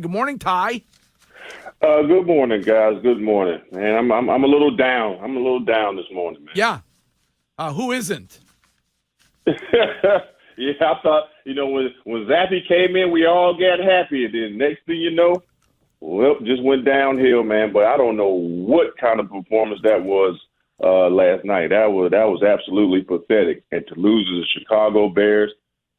Good morning, Ty. Good morning, guys. Good morning, man. I'm a little down. I'm a little down this morning, man. Yeah. Who isn't? Yeah, I thought when Zappy came in, we all got happy, and then next thing you know, well, just went downhill, man. But I don't know what kind of performance that was last night. That was absolutely pathetic. And to lose to the Chicago Bears,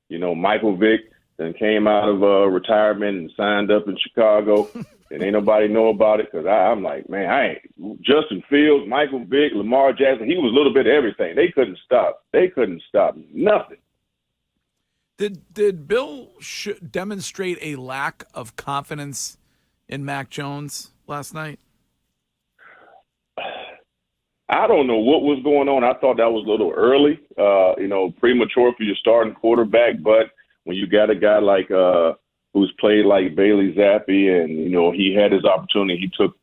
Michael Vick then came out of retirement and signed up in Chicago, and ain't nobody know about it because I'm like, man, Justin Fields, Michael Vick, Lamar Jackson. He was a little bit of everything. They couldn't stop. Nothing. Did Bill demonstrate a lack of confidence in Mac Jones last night? I don't know what was going on. I thought that was a little early, premature for your starting quarterback. But when you got a guy like who's played like Bailey Zappi and, he had his opportunity, he took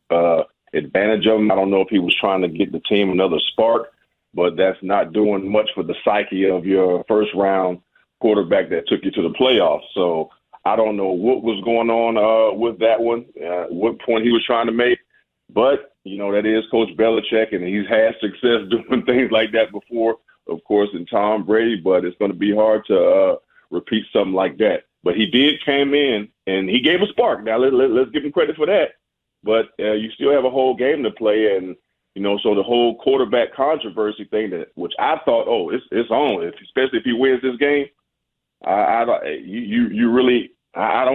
advantage of him. I don't know if he was trying to get the team another spark, but that's not doing much for the psyche of your first-round quarterback that took you to the playoffs. So I don't know what was going on with that one, what point he was trying to make. But, that is Coach Belichick, and he's had success doing things like that before, of course, in Tom Brady. But it's going to be hard to repeat something like that. But he did came in, and he gave a spark. Now, let's give him credit for that. But you still have a whole game to play, and, so the whole quarterback controversy thing, which I thought, it's on, especially if he wins this game. I don't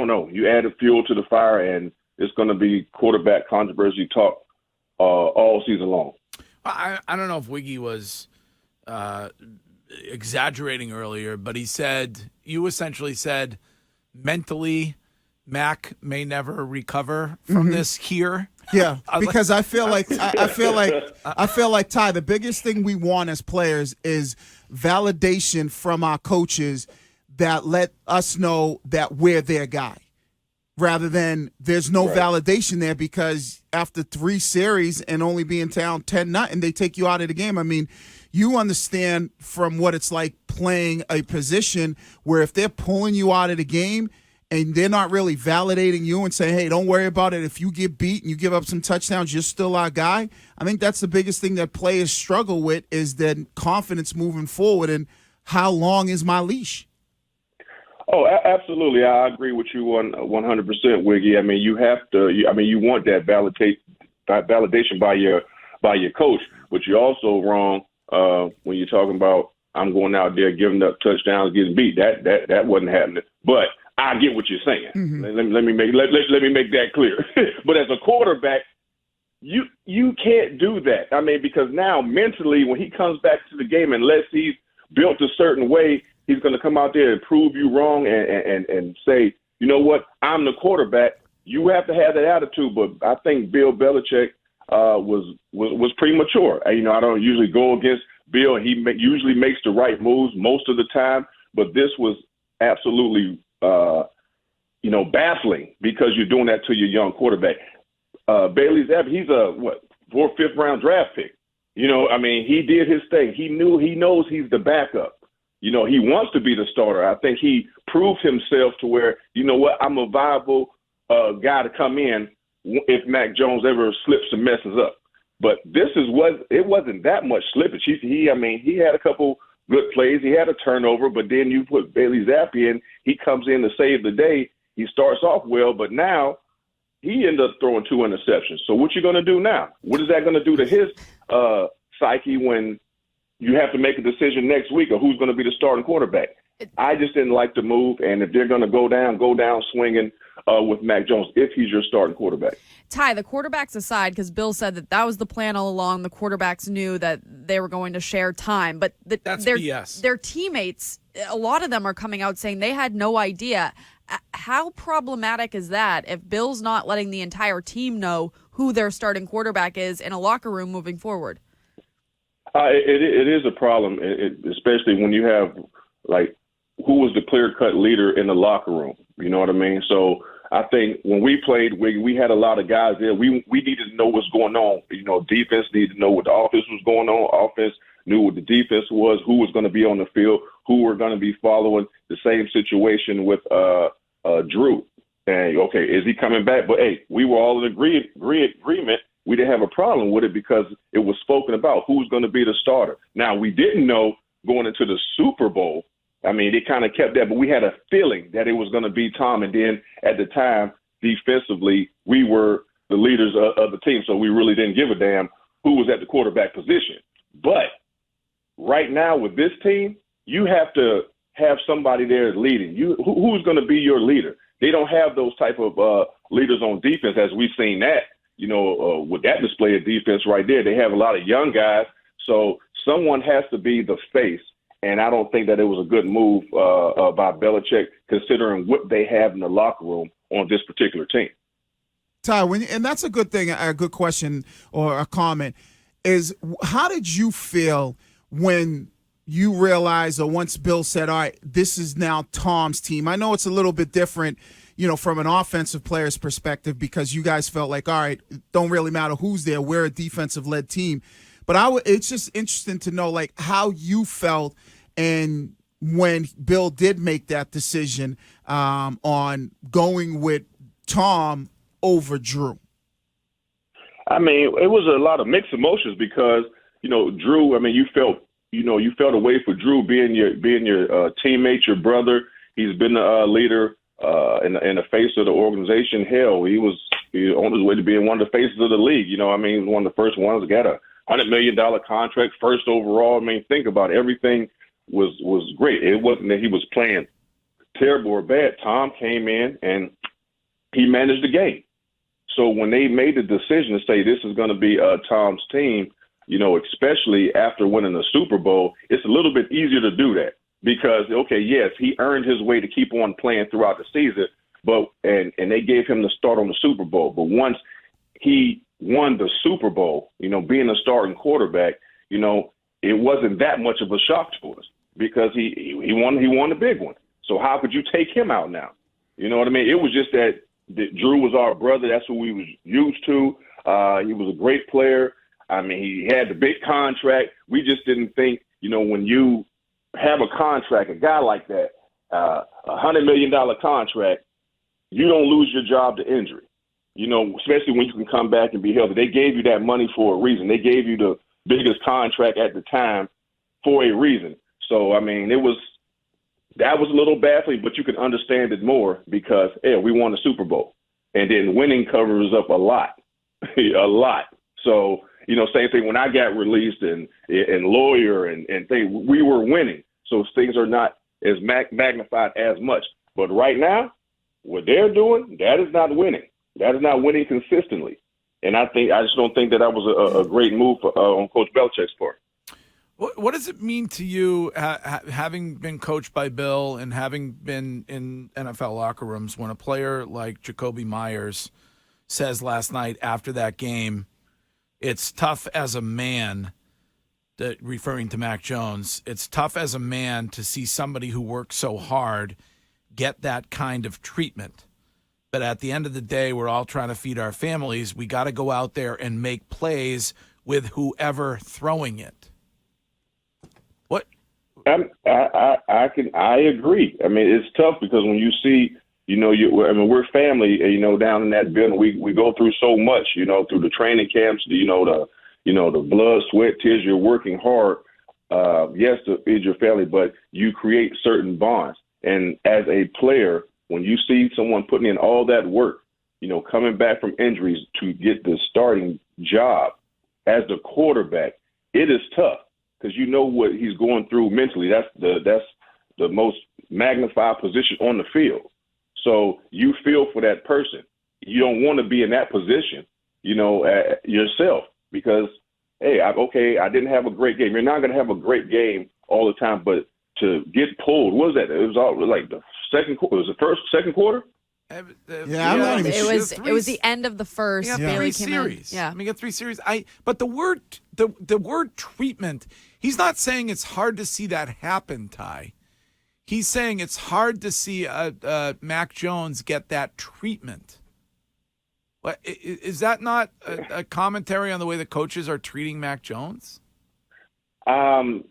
know. You added fuel to the fire, and it's going to be quarterback controversy talk all season long. I don't know if Wiggy was exaggerating earlier, but you essentially said mentally Mac may never recover from this here. Yeah, because I feel like Ty, the biggest thing we want as players is validation from our coaches that let us know that we're their guy, rather than there's no validation there because after 3 series and only being down 10-0, they take you out of the game. I mean, you understand from what it's like playing a position where if they're pulling you out of the game and they're not really validating you and saying, hey, don't worry about it. If you get beat and you give up some touchdowns, you're still our guy. I think that's the biggest thing that players struggle with is that confidence moving forward and how long is my leash? Oh, absolutely. I agree with you 100%, Wiggy. I mean, you have to. You want that validation by your coach, but you're also wrong when you're talking about I'm going out there giving up touchdowns, getting beat. That wasn't happening. But I get what you're saying. Mm-hmm. Let me make that clear. But as a quarterback, you can't do that. I mean, because now mentally, when he comes back to the game, unless he's built a certain way, he's going to come out there and prove you wrong and say, you know what, I'm the quarterback. You have to have that attitude. But I think Bill Belichick was premature. I don't usually go against Bill. He usually makes the right moves most of the time. But this was absolutely, baffling because you're doing that to your young quarterback. Bailey Zappi, he's a 4th, 5th round draft pick. He did his thing. He knows he's the backup. He wants to be the starter. I think he proved himself to where, I'm a viable guy to come in if Mac Jones ever slips and messes up. But it wasn't that much slippage. He had a couple good plays. He had a turnover, but then you put Bailey Zappi in. He comes in to save the day. He starts off well, but now he ended up throwing 2 interceptions. So what you going to do now? What is that going to do to his psyche when you have to make a decision next week of who's going to be the starting quarterback? I just didn't like the move, and if they're going to go down swinging with Mac Jones if he's your starting quarterback. Ty, the quarterbacks aside, because Bill said that was the plan all along. The quarterbacks knew that they were going to share time, but that's BS. Their teammates, a lot of them are coming out saying they had no idea. How problematic is that if Bill's not letting the entire team know who their starting quarterback is in a locker room moving forward? It is a problem, especially when you have, who was the clear-cut leader in the locker room? You know what I mean? So I think when we played, we had a lot of guys there. We needed to know what's going on. Defense needed to know what the offense was going on. Offense knew what the defense was, who was going to be on the field, who were going to be following. The same situation with Drew And, okay, is he coming back? But, hey, we were all in agreement. We didn't have a problem with it because it was spoken about who's going to be the starter. Now, we didn't know going into the Super Bowl. I mean, they kind of kept that, but we had a feeling that it was going to be Tom. And then at the time, defensively, we were the leaders of the team, so we really didn't give a damn who was at the quarterback position. But right now with this team, you have to have somebody there leading. Who's going to be your leader? They don't have those type of leaders on defense as we've seen that, with that display of defense right there. They have a lot of young guys, so someone has to be the face. And I don't think that it was a good move by Belichick, considering what they have in the locker room on this particular team. Ty, and that's a good thing, a good question or a comment, is how did you feel when you realized, or once Bill said, all right, this is now Tom's team? I know it's a little bit different, from an offensive player's perspective, because you guys felt like, all right, it don't really matter who's there. We're a defensive-led team. But it's just interesting to know, like, how you felt and when Bill did make that decision on going with Tom over Drew. I mean, it was a lot of mixed emotions because, Drew, I mean, you felt a way for Drew being your teammate, your brother. He's been a leader and the face of the organization. Hell, he was on his way to being one of the faces of the league. He was one of the first ones to get a $100 million contract, first overall. I mean, think about it. Everything was great. It wasn't that he was playing terrible or bad. Tom came in and he managed the game. So when they made the decision to say this is going to be Tom's team, especially after winning the Super Bowl, it's a little bit easier to do that because, okay, yes, he earned his way to keep on playing throughout the season, but and they gave him the start on the Super Bowl. But once he won the Super Bowl, being a starting quarterback, it wasn't that much of a shock to us because he won the big one. So how could you take him out now? You know what I mean? It was just that Drew was our brother. That's who we was used to. He was a great player. I mean, he had the big contract. We just didn't think, when you have a contract, a guy like that, $100 million contract, you don't lose your job to injury. Especially when you can come back and be healthy. They gave you that money for a reason. They gave you the biggest contract at the time for a reason. So, I mean, that was a little baffling, but you can understand it more because, we won the Super Bowl. And then winning covers up a lot, a lot. So, same thing when I got released and lawyer and things, we were winning. So things are not as magnified as much. But right now, what they're doing, that is not winning. That is not winning consistently. And I just don't think that was a great move on Coach Belichick's part. What does it mean to you, having been coached by Bill and having been in NFL locker rooms, when a player like Jacoby Myers says last night after that game, it's tough as a man, referring to Mac Jones, it's tough as a man to see somebody who works so hard get that kind of treatment. But at the end of the day, we're all trying to feed our families. We got to go out there and make plays with whoever throwing it. What? I agree. I mean, it's tough because when you see, we're family, down in that building. We go through so much, through the training camps, the blood, sweat, tears. You're working hard, yes, to feed your family, but you create certain bonds. And as a player, when you see someone putting in all that work, coming back from injuries to get the starting job as the quarterback, it is tough because what he's going through mentally. That's the most magnified position on the field. So you feel for that person. You don't want to be in that position, yourself because, I didn't have a great game. You're not going to have a great game all the time, but to get pulled, what was that? It was all like the second quarter. Was it second quarter? I'm not even sure. It was the end of the first. Yeah, Bailey three came series. in. Yeah, I mean, got 3 series. But the word treatment. He's not saying it's hard to see that happen, Ty. He's saying it's hard to see Mac Jones get that treatment. What, is that not a commentary on the way the coaches are treating Mac Jones? You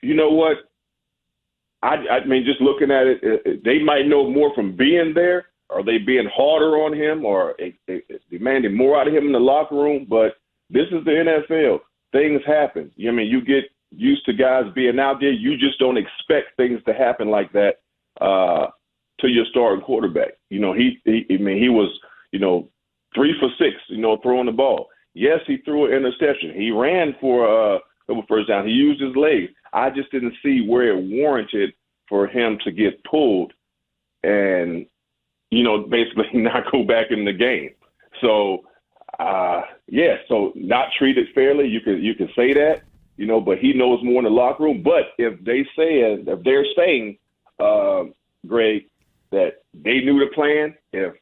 know what? I mean, just looking at it, they might know more from being there, are they being harder on him or demanding more out of him in the locker room? But this is the NFL. Things happen. I mean, you get used to guys being out there. You just don't expect things to happen like that to your starting quarterback. He was, 3 for 6, throwing the ball. Yes, he threw an interception. He ran for a couple first down. He used his legs. I just didn't see where it warranted for him to get pulled and, basically not go back in the game. So, so not treated fairly. You can say that, but he knows more in the locker room. But if they're saying, Greg, that they knew the plan, if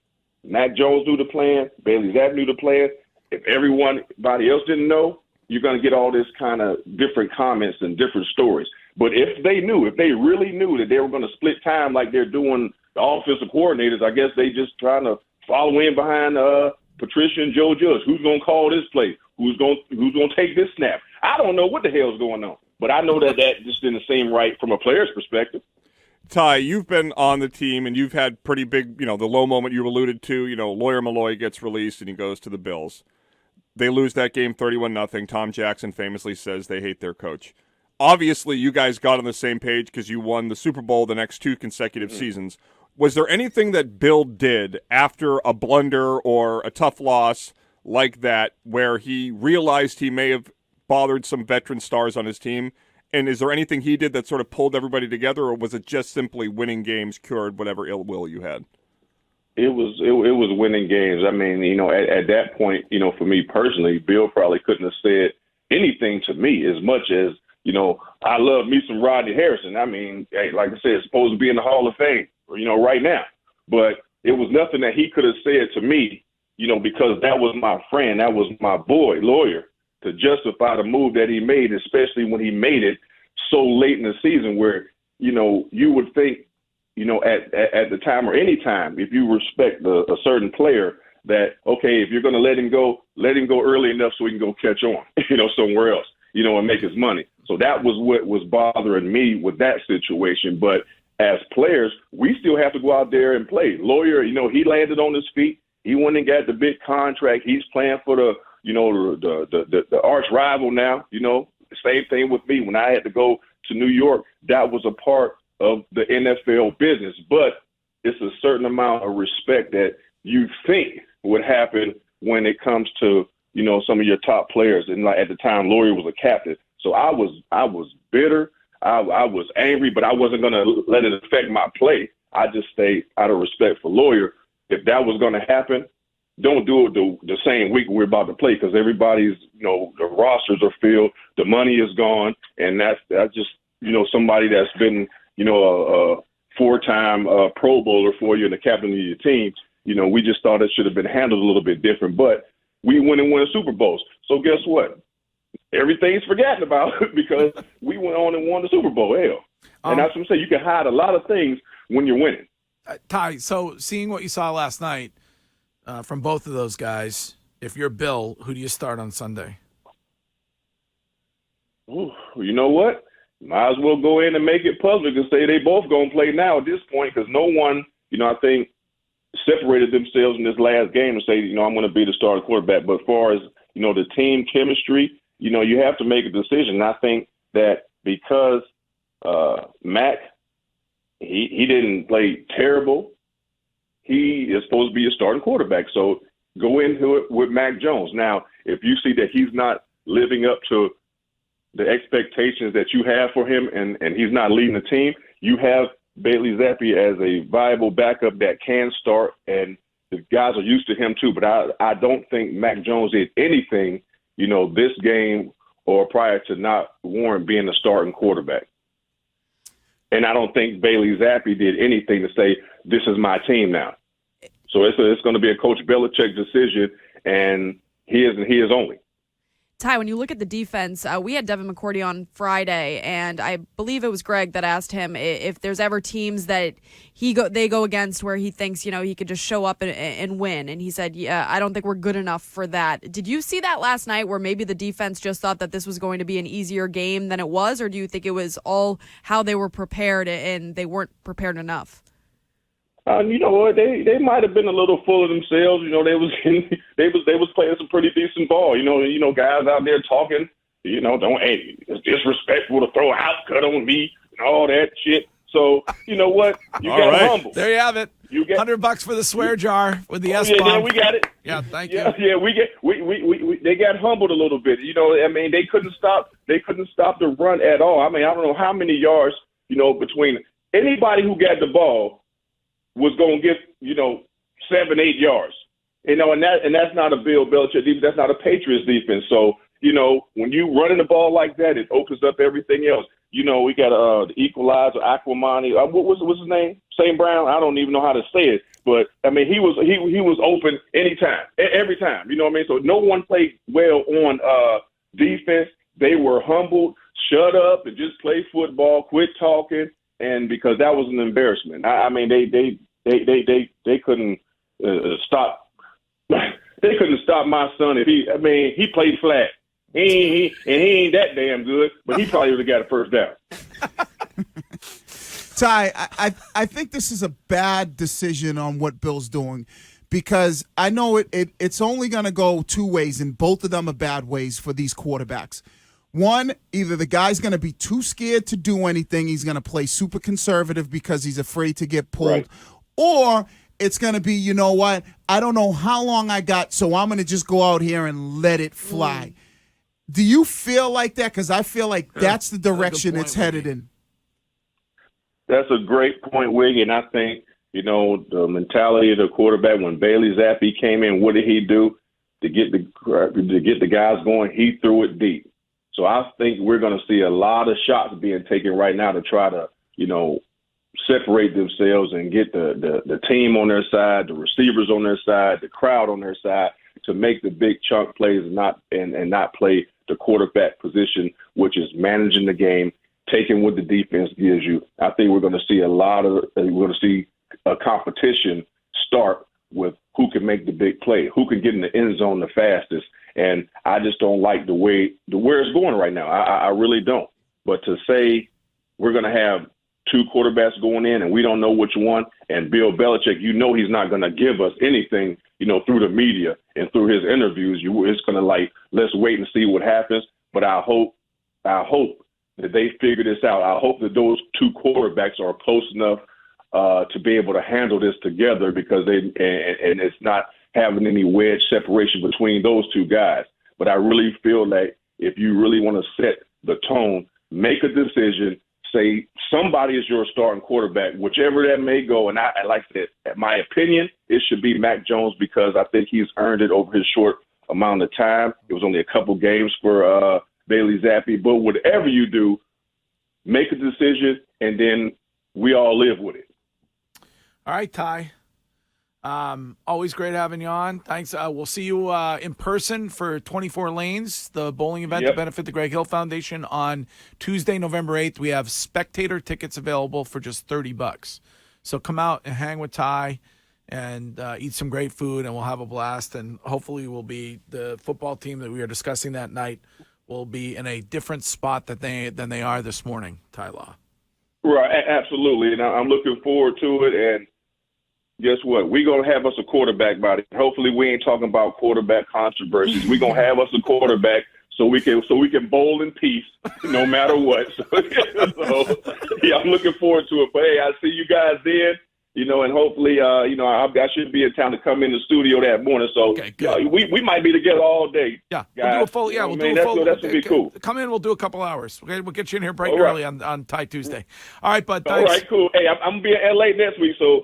Mac Jones knew the plan, Bailey Zapp knew the plan, if everybody else didn't know, you're going to get all this kind of different comments and different stories. But if they really knew that they were going to split time like they're doing the offensive coordinators, I guess they just trying to follow in behind Patricia and Joe Judge. Who's going to call this play? Who's going to take this snap? I don't know what the hell's going on, but I know that just didn't seem right from a player's perspective. Ty, you've been on the team, and you've had pretty big, the low moment you alluded to. Lawyer Malloy gets released, and he goes to the Bills. They lose that game 31-0. Tom Jackson famously says they hate their coach. Obviously, you guys got on the same page because you won the Super Bowl the next 2 consecutive seasons. Was there anything that Bill did after a blunder or a tough loss like that where he realized he may have bothered some veteran stars on his team? And is there anything he did that sort of pulled everybody together, or was it just simply winning games cured whatever ill will you had? It was winning games. I mean, at that point, for me personally, Bill probably couldn't have said anything to me as much as, I love me some Rodney Harrison. I mean, hey, like I said, it's supposed to be in the Hall of Fame, right now. But it was nothing that he could have said to me, because that was my friend, that was my boy, Lawyer, to justify the move that he made, especially when he made it so late in the season where, you would think, at the time or any time, if you respect a certain player, that, okay, if you're going to let him go early enough so he can go catch on, somewhere else, and make his money. So that was what was bothering me with that situation. But as players, we still have to go out there and play. Lawyer, he landed on his feet. He went and got the big contract. He's playing for the arch rival now. Same thing with me. When I had to go to New York, that was a part of the NFL business. But it's a certain amount of respect that you think would happen when it comes to, some of your top players. And like at the time, Lawyer was a captain. So I was bitter. I was angry, but I wasn't going to let it affect my play. I just stayed out of respect for Lawyer. If that was going to happen, don't do it the same week we're about to play, because everybody's, the rosters are filled, the money is gone, and that's just, somebody that's been, a 4-time Pro Bowler for you and the captain of your team. We just thought it should have been handled a little bit different, but we went and won a Super Bowls. So guess what? Everything's forgotten about because we went on and won the Super Bowl. Hell. And that's what I'm saying. You can hide a lot of things when you're winning. Ty, so seeing what you saw last night from both of those guys, if you're Bill, who do you start on Sunday? Ooh, you know what? Might as well go in and make it public and say they both going to play now at this point, because no one, I think, separated themselves in this last game and say, I'm going to be the starting quarterback. But as far as, the team chemistry, you have to make a decision. And I think that because Mac, he didn't play terrible, he is supposed to be a starting quarterback. So go into it with Mac Jones. Now, if you see that he's not living up to the expectations that you have for him and he's not leading the team, you have Bailey Zappi as a viable backup that can start, and the guys are used to him too. But I don't think Mac Jones did anything, this game or prior to not warrant being a starting quarterback. And I don't think Bailey Zappi did anything to say, this is my team now. So it's going to be a Coach Belichick decision, and he is only. Ty, when you look at the defense, we had Devin McCourty on Friday, and I believe it was Greg that asked him if there's ever teams that they go against where he thinks, he could just show up and win. And he said, yeah, I don't think we're good enough for that. Did you see that last night where maybe the defense just thought that this was going to be an easier game than it was, or do you think it was all how they were prepared and they weren't prepared enough? You know what? They might have been a little full of themselves. You know, they was playing some pretty decent ball. You know, guys out there talking. You know, hey, it's disrespectful to throw a house cut on me and all that shit. So you know what? You got humble. There you have it. You get $100 for the swear jar with the S bomb. bomb. Yeah, we got it. Yeah, thank you. Yeah, they got humbled a little bit. You know, I mean, they couldn't stop the run at all. I mean, I don't know how many yards, you know, between anybody who got the ball was going to get, you know, 7-8 yards. You know, and that's not a Bill Belichick defense. That's not a Patriots defense. So, you know, when you running the ball like that, it opens up everything else. You know, we got the equalizer, Aquamani. What's his name? St. Brown. I don't even know how to say it, but I mean, he was open anytime, every time. You know what I mean? So no one played well on defense. They were humbled, shut up, and just play football. Quit talking, and because that was an embarrassment. I mean, they couldn't stop. They couldn't stop my son if he played flat. He ain't that damn good, but he probably would have got a first down. Ty, I think this is a bad decision on what Bill's doing because I know it's only going to go two ways, and both of them are bad ways for these quarterbacks. One, either the guy's going to be too scared to do anything. He's going to play super conservative because he's afraid to get pulled. Right. Or it's going to be, you know what, I don't know how long I got, so I'm going to just go out here and let it fly. Do you feel like that? Because I feel like that's the direction it's headed in. That's a great point, Wiggy, and I think, you know, the mentality of the quarterback when Bailey Zappi came in, what did he do to get the guys going? He threw it deep. So I think we're going to see a lot of shots being taken right now to try to, you know, separate themselves and get the team on their side, the receivers on their side, the crowd on their side to make the big chunk plays and not play the quarterback position, which is managing the game, taking what the defense gives you. I think we're going to see a competition start with who can make the big play, who can get in the end zone the fastest. And I just don't like where it's going right now. I really don't. But to say we're going to have two quarterbacks going in and we don't know which one, and Bill Belichick, you know he's not going to give us anything, you know, through the media and through his interviews. It's going to let's wait and see what happens. But I hope that they figure this out. I hope that those two quarterbacks are close enough to be able to handle this together because and it's not having any wedge separation between those two guys. But I really feel like if you really want to set the tone, make a decision, say somebody is your starting quarterback, whichever that may go. And I like I said, my opinion, it should be Mac Jones because I think he's earned it over his short amount of time. It was only a couple games for Bailey Zappi. But whatever you do, make a decision, and then we all live with it. All right, Ty. Always great having you on. Thanks. We'll see you in person for 24 Lanes, the bowling event to benefit the Greg Hill Foundation on Tuesday, November 8th. We have spectator tickets available for just $30. So come out and hang with Ty and eat some great food, and we'll have a blast. And hopefully the football team that we are discussing that night will be in a different spot than they are this morning, Ty Law. Right, absolutely. And I'm looking forward to it. And guess what? We're going to have us a quarterback body. Hopefully we ain't talking about quarterback controversies. We're going to have us a quarterback so we can bowl in peace no matter what. So yeah, I'm looking forward to it. But, hey, I'll see you guys then, you know, and hopefully, you know, I should be in town to come in the studio that morning. So we might be together all day. Yeah, guys. We'll do a full. That's going to be cool. Come in, we'll do a couple hours. Okay, we'll get you in here bright and early on Ty Tuesday. All right, bud. All right, cool. Hey, I'm going to be in L.A. next week, so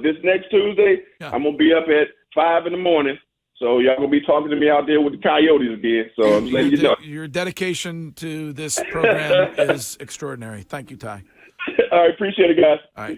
this next Tuesday, I'm going to be up at 5 in the morning. So y'all going to be talking to me out there with the Coyotes again. So I'm just letting you know. Your dedication to this program is extraordinary. Thank you, Ty. All right, appreciate it, guys. All right.